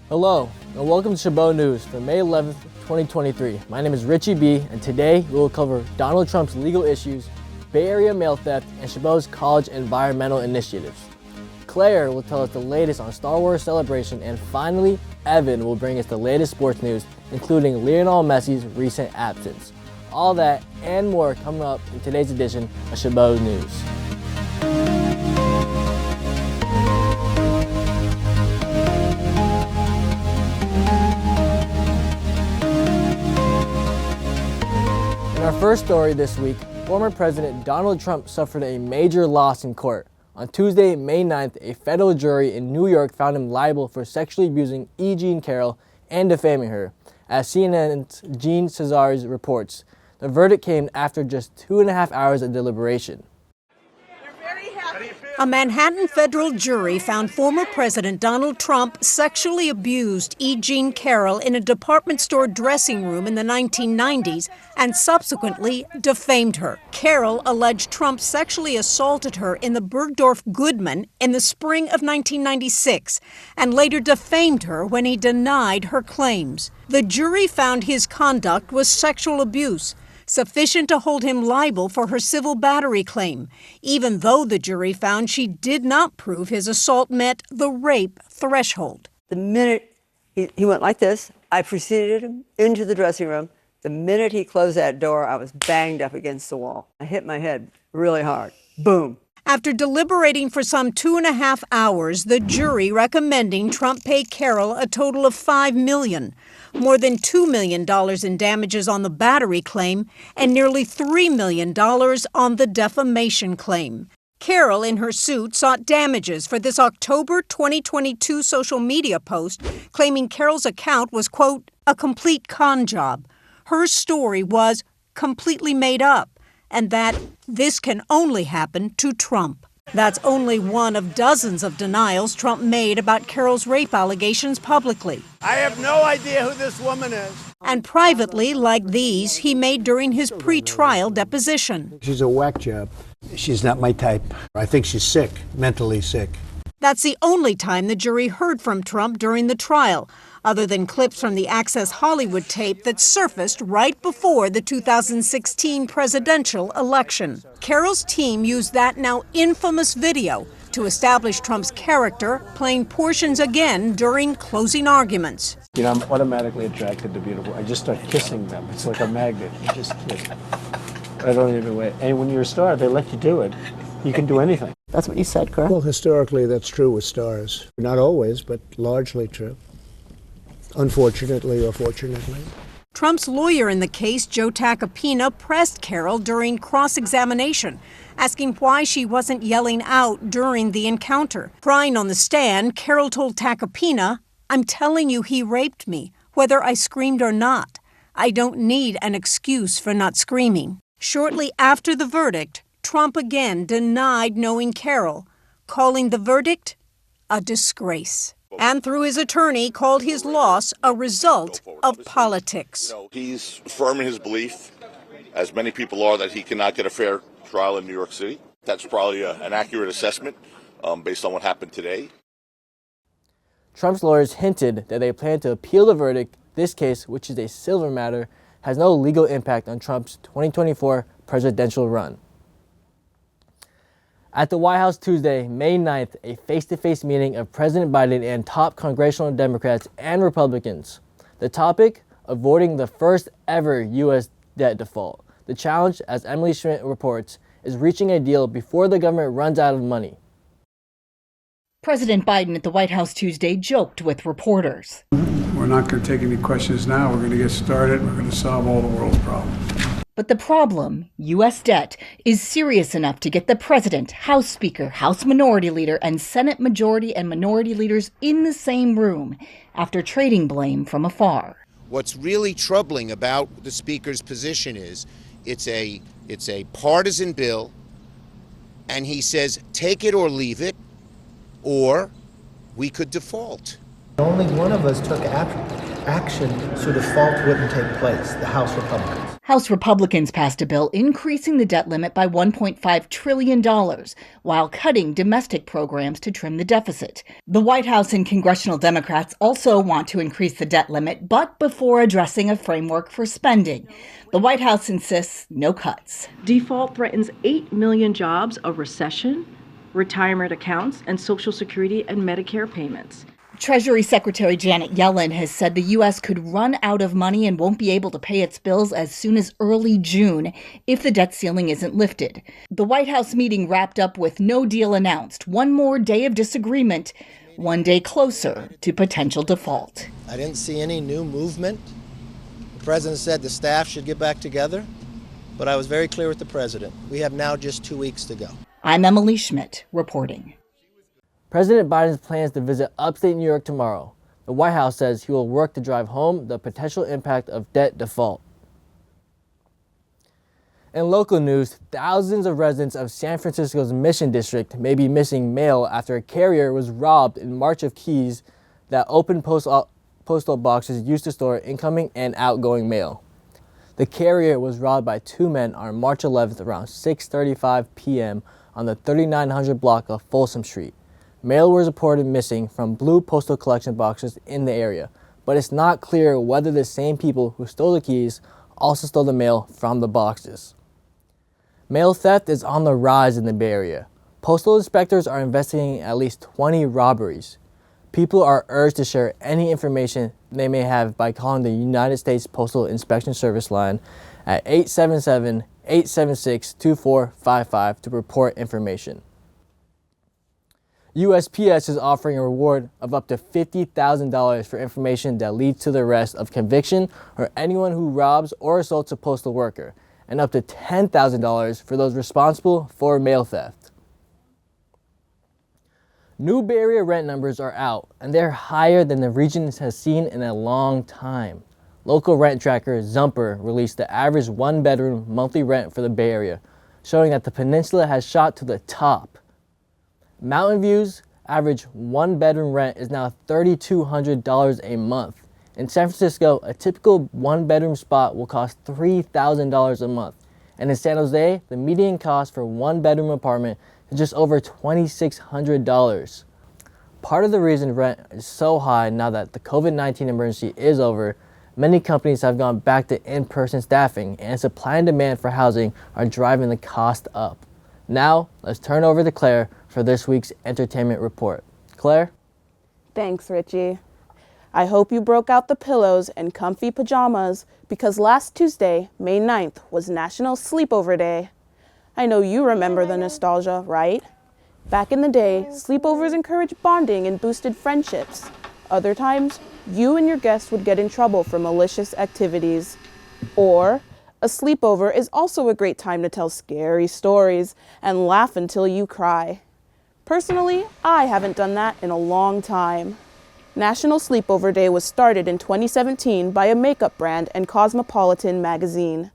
Hello, and welcome to Chabot News for May 11th, 2023. My name is Richie B, and today we will cover Donald Trump's legal issues, Bay Area mail theft, and Chabot's college environmental initiatives. Claire will tell us the latest on Star Wars Celebration, and finally, Evan will bring us the latest sports news, including Lionel Messi's recent absence. All that and more coming up in today's edition of Chabot News. In our first story this week, former President Donald Trump suffered a major loss in court. On Tuesday, May 9th, a federal jury in New York found him liable for sexually abusing E. Jean Carroll and defaming her. As CNN's Jean Cesares reports, the verdict came after just 2.5 hours of deliberation. A Manhattan federal jury found former President Donald Trump sexually abused E. Jean Carroll in a department store dressing room in the 1990s and subsequently defamed her. Carroll alleged Trump sexually assaulted her in the Bergdorf Goodman in the spring of 1996 and later defamed her when he denied her claims. The jury found his conduct was sexual abuse, sufficient to hold him liable for her civil battery claim, even though the jury found she did not prove his assault met the rape threshold. The minute he went like this, I preceded him into the dressing room. The minute he closed that door, I was banged up against the wall. I hit my head really hard. Boom. After deliberating for some 2.5 hours, the jury recommending Trump pay Carroll a total of $5 million, more than $2 million in damages on the battery claim, and nearly $3 million on the defamation claim. Carroll, in her suit, sought damages for this October 2022 social media post, claiming Carroll's account was, quote, a complete con job. Her story was completely made up, and that this can only happen to Trump. That's only one of dozens of denials Trump made about Carroll's rape allegations publicly. I have no idea who this woman is. And privately, like these, he made during his pre-trial deposition. She's a whack job. She's not my type. I think she's sick, mentally sick. That's the only time the jury heard from Trump during the trial, other than clips from the Access Hollywood tape that surfaced right before the 2016 presidential election. Carroll's team used that now infamous video to establish Trump's character, playing portions again during closing arguments. You know, I'm automatically attracted to beautiful. I just start kissing them. It's like a magnet. You just kiss. I don't even wait. And when you're a star, they let you do it. You can do anything. That's what you said, correct? Well, historically, that's true with stars. Not always, but largely true. Unfortunately or fortunately. Trump's lawyer in the case, Joe Tacopina, pressed Carroll during cross-examination, asking why she wasn't yelling out during the encounter. Crying on the stand, Carroll told Tacopina, I'm telling you he raped me, whether I screamed or not. I don't need an excuse for not screaming. Shortly after the verdict, Trump again denied knowing Carroll, calling the verdict a disgrace. And through his attorney, called his loss a result of politics. He's firm in his belief, as many people are, that he cannot get a fair trial in New York City. That's probably an accurate assessment based on what happened today. Trump's lawyers hinted that they plan to appeal the verdict. This case, which is a civil matter, has no legal impact on Trump's 2024 presidential run. At the White House Tuesday, May 9th, a face-to-face meeting of President Biden and top congressional Democrats and Republicans. The topic, avoiding the first ever U.S. debt default. The challenge, as Emily Schmidt reports, is reaching a deal before the government runs out of money. President Biden at the White House Tuesday joked with reporters. We're not going to take any questions now. We're going to get started. We're going to solve all the world's problems. But the problem, U.S. debt, is serious enough to get the president, House Speaker, House Minority Leader, and Senate Majority and Minority Leaders in the same room after trading blame from afar. What's really troubling about the Speaker's position is it's a partisan bill, and he says take it or leave it, or we could default. Only one of us took action so default wouldn't take place, the House Republicans. House Republicans passed a bill increasing the debt limit by $1.5 trillion while cutting domestic programs to trim the deficit. The White House and congressional Democrats also want to increase the debt limit, but before addressing a framework for spending. The White House insists no cuts. Default threatens 8 million jobs, a recession, retirement accounts, and Social Security and Medicare payments. Treasury Secretary Janet Yellen has said the U.S. could run out of money and won't be able to pay its bills as soon as early June if the debt ceiling isn't lifted. The White House meeting wrapped up with no deal announced. One more day of disagreement, one day closer to potential default. I didn't see any new movement. The president said the staff should get back together, but I was very clear with the president. We have now just 2 weeks to go. I'm Emily Schmidt, reporting. President Biden's plans to visit upstate New York tomorrow. The White House says he will work to drive home the potential impact of debt default. In local news, thousands of residents of San Francisco's Mission District may be missing mail after a carrier was robbed in March of keys that open postal boxes used to store incoming and outgoing mail. The carrier was robbed by two men on March 11th around 6:35 p.m. on the 3900 block of Folsom Street. Mail was reported missing from blue postal collection boxes in the area, but it's not clear whether the same people who stole the keys also stole the mail from the boxes. Mail theft is on the rise in the Bay Area. Postal inspectors are investigating at least 20 robberies. People are urged to share any information they may have by calling the United States Postal Inspection Service line at 877-876-2455 to report information. USPS is offering a reward of up to $50,000 for information that leads to the arrest of conviction or anyone who robs or assaults a postal worker, and up to $10,000 for those responsible for mail theft. New Bay Area rent numbers are out, and they're higher than the region has seen in a long time. Local rent tracker Zumper released the average one-bedroom monthly rent for the Bay Area, showing that the peninsula has shot to the top. Mountain View's average one-bedroom rent is now $3,200 a month. In San Francisco, a typical one-bedroom spot will cost $3,000 a month. And in San Jose, the median cost for one-bedroom apartment is just over $2,600. Part of the reason rent is so high now that the COVID-19 emergency is over, many companies have gone back to in-person staffing, and supply and demand for housing are driving the cost up. Now, let's turn over to Claire for this week's entertainment report. Claire? Thanks, Richie. I hope you broke out the pillows and comfy pajamas because last Tuesday, May 9th, was National Sleepover Day. I know you remember the nostalgia, right? Back in the day, sleepovers encouraged bonding and boosted friendships. Other times, you and your guests would get in trouble for malicious activities. Or, a sleepover is also a great time to tell scary stories and laugh until you cry. Personally, I haven't done that in a long time. National Sleepover Day was started in 2017 by a makeup brand and Cosmopolitan magazine.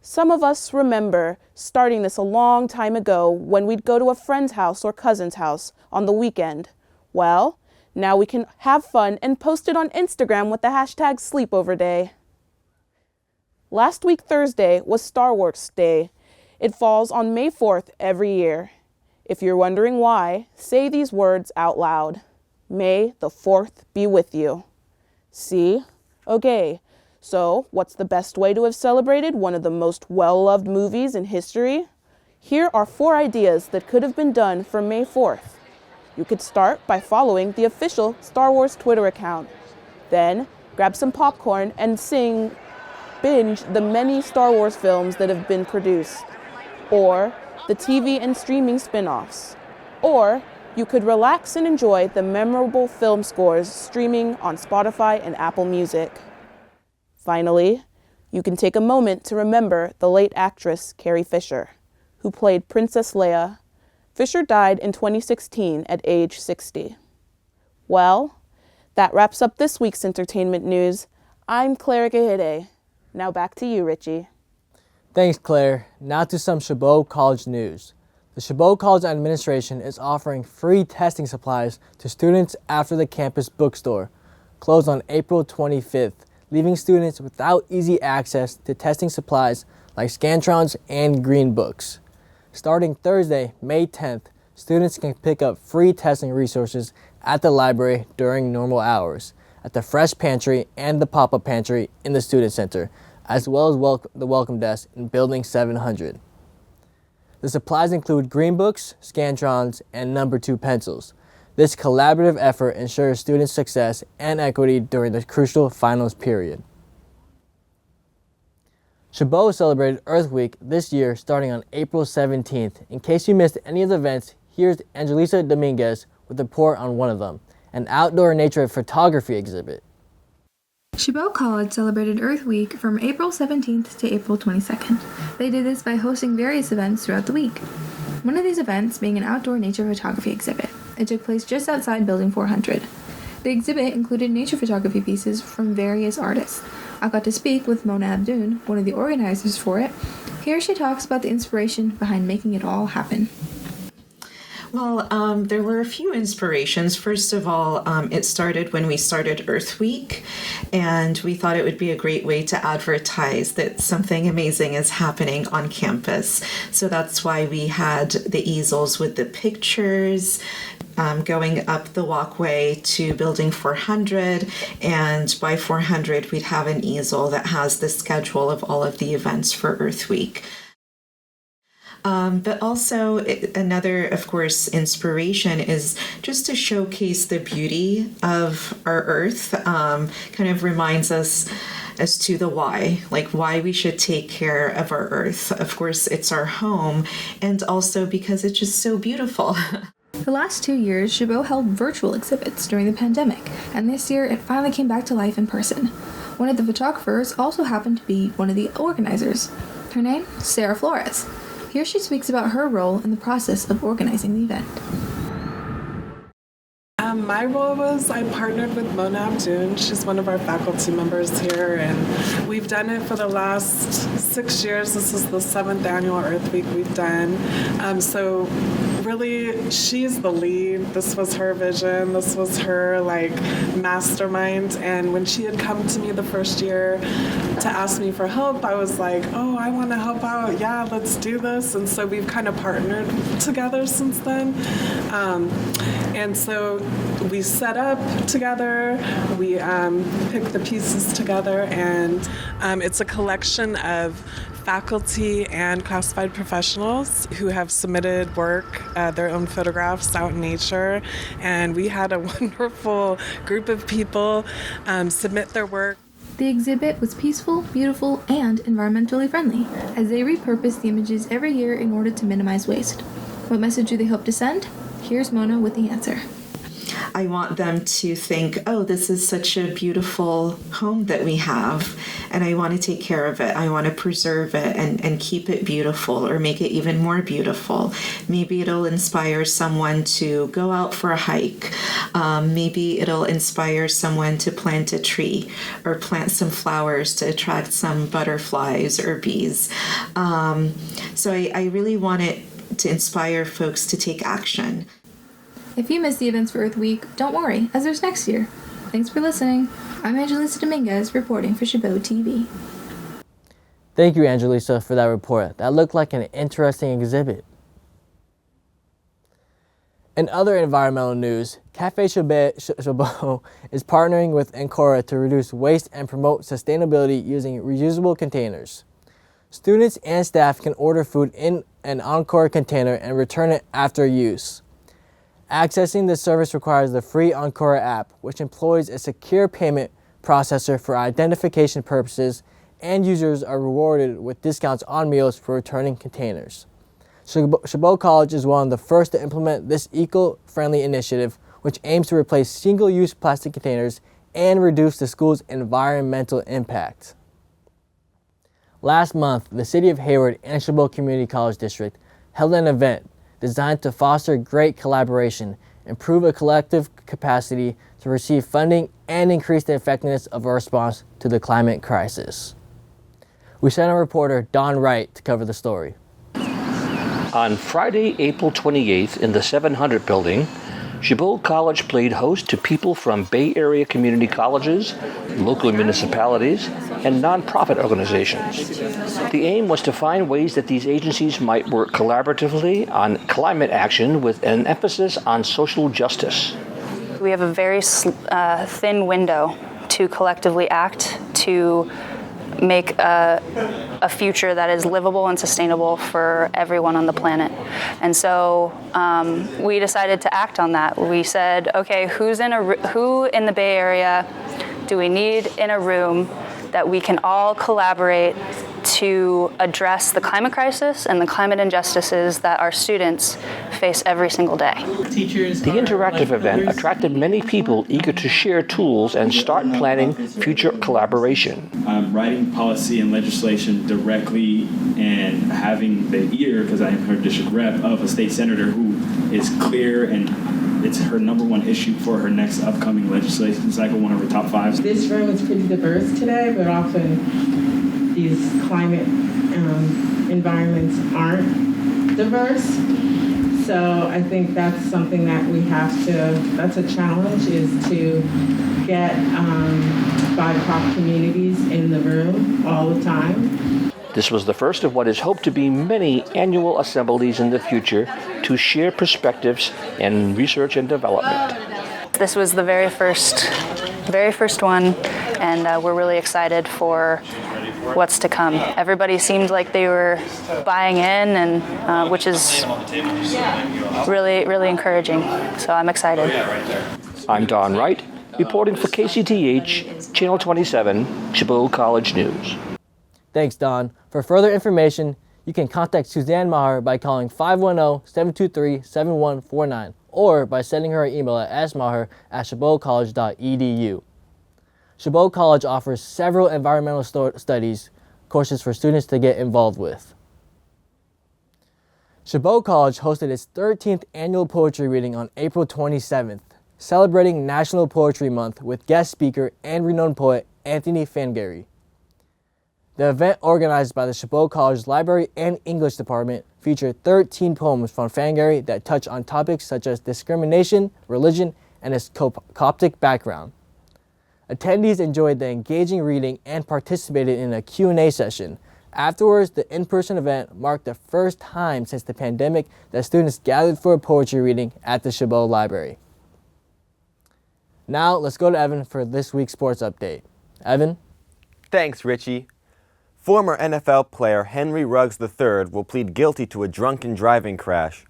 Some of us remember starting this a long time ago when we'd go to a friend's house or cousin's house on the weekend. Well, now we can have fun and post it on Instagram with the hashtag Sleepover Day. Last week Thursday was Star Wars Day. It falls on May 4th every year. If you're wondering why, say these words out loud. May the 4th be with you. See? Okay, so what's the best way to have celebrated one of the most well-loved movies in history? Here are 4 ideas that could have been done for May 4th. You could start by following the official Star Wars Twitter account. Then, grab some popcorn and binge the many Star Wars films that have been produced, or the TV and streaming spin-offs. Or you could relax and enjoy the memorable film scores streaming on Spotify and Apple Music. Finally, you can take a moment to remember the late actress Carrie Fisher, who played Princess Leia. Fisher died in 2016 at age 60. Well, that wraps up this week's entertainment news. I'm Claire Gahide. Now back to you, Richie. Thanks, Claire. Now to some Chabot College news. The Chabot College administration is offering free testing supplies to students after the campus bookstore closed on April 25th, leaving students without easy access to testing supplies like Scantrons and Green Books. Starting Thursday, May 10th, students can pick up free testing resources at the library during normal hours, at the Fresh Pantry and the Pop-Up Pantry in the Student Center, as well as the Welcome Desk in Building 700. The supplies include Green Books, Scantrons, and No. 2 pencils. This collaborative effort ensures students' success and equity during the crucial finals period. Chabot celebrated Earth Week this year starting on April 17th. In case you missed any of the events, here's Angelisa Dominguez with a report on one of them, an outdoor nature photography exhibit. Chabot College celebrated Earth Week from April 17th to April 22nd. They did this by hosting various events throughout the week. One of these events being an outdoor nature photography exhibit. It took place just outside Building 400. The exhibit included nature photography pieces from various artists. I got to speak with Mona Abdoun, one of the organizers for it. Here she talks about the inspiration behind making it all happen. Well, there were a few inspirations. First of all, it started when we started Earth Week, and we thought it would be a great way to advertise that something amazing is happening on campus. So that's why we had the easels with the pictures, going up the walkway to Building 400, and by 400 we'd have an easel that has the schedule of all of the events for Earth Week. But also another, of course, inspiration is just to showcase the beauty of our Earth, kind of reminds us as to the why, like why we should take care of our Earth. Of course, it's our home, and also because it's just so beautiful. The last 2 years, Chabot held virtual exhibits during the pandemic, and this year it finally came back to life in person. One of the photographers also happened to be one of the organizers. Her name? Sarah Flores. Here she speaks about her role in the process of organizing the event. My role was I partnered with Mona Abdoun. She's one of our faculty members here, and we've done it for the last 6 years. This is the 7th annual Earth Week we've done. So really, she's the lead. This was her vision. This was her mastermind. And when she had come to me the first year to ask me for help, I was like, oh, I want to help out. Yeah, let's do this. And so we've kind of partnered together since then. And so we set up together, we picked the pieces together, and it's a collection of faculty and classified professionals who have submitted work, their own photographs out in nature, and we had a wonderful group of people submit their work. The exhibit was peaceful, beautiful, and environmentally friendly, as they repurposed the images every year in order to minimize waste. What message do they hope to send? Here's Mona with the answer. I want them to think, oh, this is such a beautiful home that we have, and I want to take care of it. I want to preserve it and keep it beautiful, or make it even more beautiful. Maybe it'll inspire someone to go out for a hike. Maybe it'll inspire someone to plant a tree or plant some flowers to attract some butterflies or bees. So I really want it to inspire folks to take action. If you missed the events for Earth Week, don't worry, as there's next year. Thanks for listening. I'm Angelisa Dominguez, reporting for Chabot TV. Thank you, Angelisa, for that report. That looked like an interesting exhibit. In other environmental news, Cafe Chabot is partnering with Ancora to reduce waste and promote sustainability using reusable containers. Students and staff can order food in an Encore container and return it after use. Accessing this service requires the free Ancora app, which employs a secure payment processor for identification purposes, and users are rewarded with discounts on meals for returning containers. Chabot College is one of the first to implement this eco-friendly initiative, which aims to replace single-use plastic containers and reduce the school's environmental impact. Last month, the City of Hayward and Chabot Community College District held an event designed to foster great collaboration, improve a collective capacity to receive funding, and increase the effectiveness of our response to the climate crisis. We sent our reporter, Don Wright, to cover the story. On Friday, April 28th, in the 700 building, Chabot College played host to people from Bay Area community colleges, local municipalities, and nonprofit organizations. The aim was to find ways that these agencies might work collaboratively on climate action with an emphasis on social justice. We have a very thin window to collectively act to make a future that is livable and sustainable for everyone on the planet. And so we decided to act on that. We said, okay, who in the Bay Area do we need in a room that we can all collaborate to address the climate crisis and the climate injustices that our students face every single day. The interactive event attracted many people eager to share tools and start planning future collaboration. Writing policy and legislation directly and having the ear, because I am her district rep, of a state senator who is clear and it's her number one issue for her next upcoming legislation cycle, one of her top 5. This room is pretty diverse today, but often these climate environments aren't diverse. So I think that's something that we have to, that's a challenge, is to get BIPOC communities in the room all the time. This was the first of what is hoped to be many annual assemblies in the future to share perspectives and research and development. This was the very first one, and we're really excited for what's to come. Everybody seemed like they were buying in, and which is really, really encouraging. So I'm excited. I'm Don Wright, reporting for KCTH, Channel 27, Chabot College News. Thanks, Don. For further information, you can contact Suzanne Maher by calling 510-723-7149 or by sending her an email at smaher@chabotcollege.edu. Chabot College offers several environmental studies courses for students to get involved with. Chabot College hosted its 13th annual poetry reading on April 27th, celebrating National Poetry Month with guest speaker and renowned poet Anthony Fangari. The event, organized by the Chabot College Library and English Department, featured 13 poems from Fangari that touch on topics such as discrimination, religion, and his Coptic background. Attendees enjoyed the engaging reading and participated in a Q&A session. Afterwards, the in-person event marked the first time since the pandemic that students gathered for a poetry reading at the Chabot Library. Now, let's go to Evan for this week's sports update. Evan? Thanks, Richie. Former NFL player Henry Ruggs III will plead guilty to a drunken driving crash.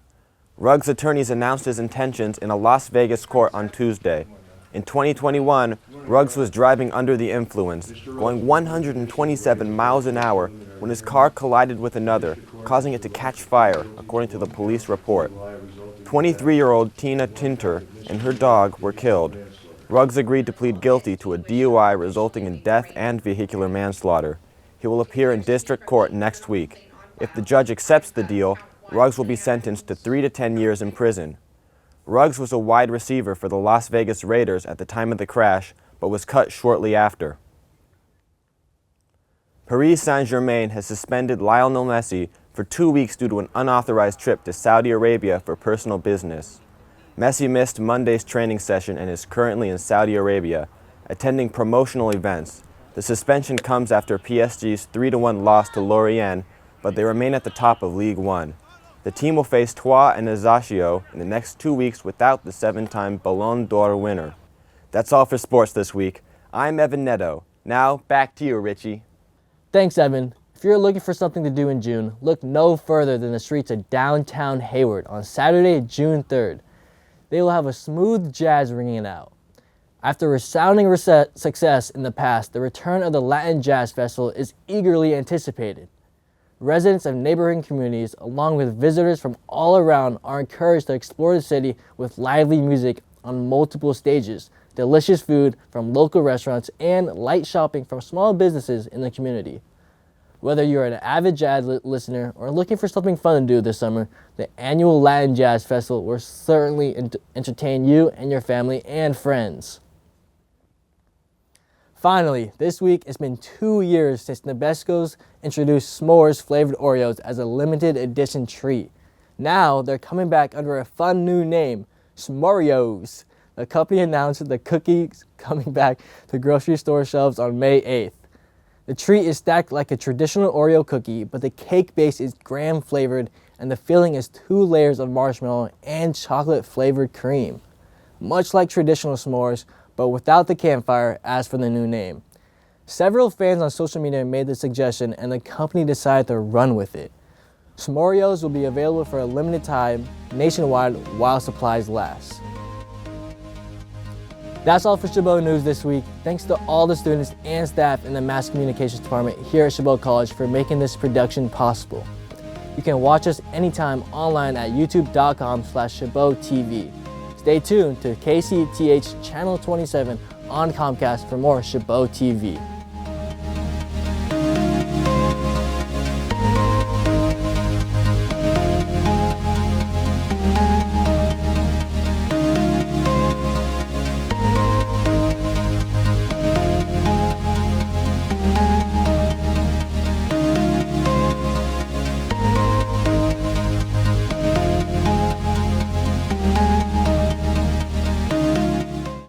Ruggs' attorneys announced his intentions in a Las Vegas court on Tuesday. In 2021, Ruggs was driving under the influence, going 127 miles an hour when his car collided with another, causing it to catch fire, according to the police report. 23-year-old Tina Tinter and her dog were killed. Ruggs agreed to plead guilty to a DUI resulting in death and vehicular manslaughter. He will appear in district court next week. If the judge accepts the deal, Ruggs will be sentenced to 3 to 10 years in prison. Ruggs was a wide receiver for the Las Vegas Raiders at the time of the crash, but was cut shortly after. Paris Saint-Germain has suspended Lionel Messi for 2 weeks due to an unauthorized trip to Saudi Arabia for personal business. Messi missed Monday's training session and is currently in Saudi Arabia, attending promotional events. The suspension comes after PSG's 3-1 loss to Lorient, but they remain at the top of League One. The team will face Troyes and Ajaccio in the next 2 weeks without the 7-time Ballon d'Or winner. That's all for sports this week. I'm Evan Neto. Now, back to you, Richie. Thanks, Evan. If you're looking for something to do in June, look no further than the streets of downtown Hayward on Saturday, June 3rd. They will have a smooth jazz ringing out. After resounding success in the past, the return of the Latin Jazz Festival is eagerly anticipated. Residents of neighboring communities, along with visitors from all around, are encouraged to explore the city with lively music on multiple stages, delicious food from local restaurants, and light shopping from small businesses in the community. Whether you're an avid jazz listener or looking for something fun to do this summer, the annual Latin Jazz Festival will certainly entertain you and your family and friends. Finally, this week it's been 2 years since Nabisco's introduced s'mores flavored Oreos as a limited edition treat. Now they're coming back under a fun new name, Oreos. The company announced the cookies coming back to grocery store shelves on May 8th. The treat is stacked like a traditional Oreo cookie, but the cake base is graham flavored and the filling is 2 layers of marshmallow and chocolate flavored cream. Much like traditional s'mores, but without the campfire as for the new name. Several fans on social media made the suggestion and the company decided to run with it. Oreos will be available for a limited time nationwide while supplies last. That's all for Chabot News this week. Thanks to all the students and staff in the Mass Communications Department here at Chabot College for making this production possible. You can watch us anytime online at youtube.com/ChabotTV. Stay tuned to KCTH Channel 27 on Comcast for more Chabot TV.